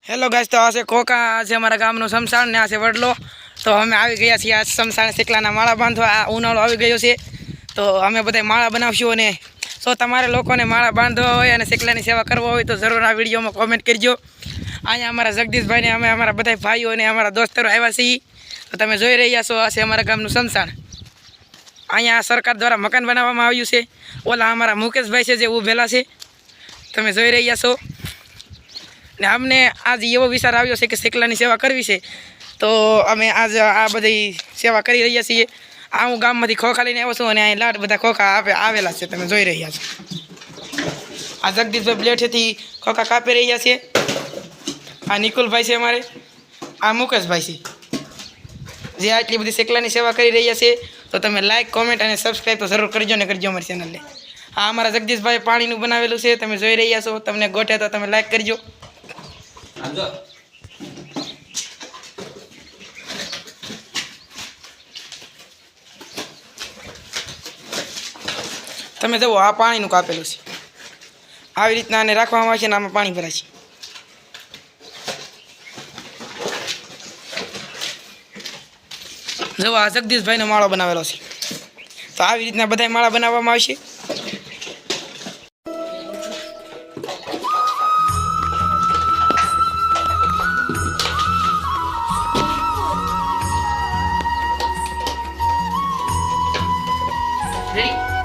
Hello guys, તો આ છે ખોખા, આ છે અમારા ગામનું શમશાન ને આ છે વડલો. તો અમે આવી ગયા છીએ આ શમશાન શેકલાના માળા બાંધવા. આ ઉનાળો આવી ગયો છે તો અમે બધા માળા બનાવશું. અને જો તમારે લોકોને માળા બાંધવા હોય અને શેકલાની સેવા કરવા હોય તો જરૂર આ વિડીયોમાં કોમેન્ટ કરજો. અહીંયા અમારા જગદીશભાઈને અમે અમારા બધા ભાઈઓ અને અમારા દોસ્તરો આવ્યા છીએ. તો તમે જોઈ રહ્યા છો, આ છે અમારા ગામનું શમશાન. અહીંયા સરકાર દ્વારા મકાન બનાવવામાં આવ્યું છે. ઓલા અમારા મુકેશભાઈ છે જે ઊભેલા છે, તમે જોઈ રહ્યા છો. ને અમને આજ એવો વિચાર આવ્યો છે કે શેકલાની સેવા કરવી છે, તો અમે આજ આ બધી સેવા કરી રહ્યા છીએ. આ હું ગામમાંથી ખોખા લઈને આવ્યો છું અને અહીં લાટ બધા ખોખા આવેલા છે, તમે જોઈ રહ્યા છો. આ જગદીશભાઈ બ્લેઠેથી ખોખા કાપી રહ્યા છે. આ નિકુલભાઈ છે અમારે, આ મુકેશભાઈ છે જે આટલી બધી શેકલાની સેવા કરી રહ્યા છે. તો તમે લાઈક, કોમેન્ટ અને સબસ્ક્રાઈબ તો જરૂર કરજો ને કરજો અમારી ચેનલને. આ અમારા જગદીશભાઈ પાણીનું બનાવેલું છે, તમે જોઈ રહ્યા છો. તમને ગોઠે તો તમે લાઈક કરજો. તમે જુઓ, આ પાણીનું કાપેલું છે. આવી રીતના આને રાખવામાં આવે છે ને આમાં પાણી ભરાય છે. જુઓ, આ જગદીશભાઈનો માળો બનાવેલો છે. તો આવી રીતના બધા માળા બનાવવામાં આવશે. Ready?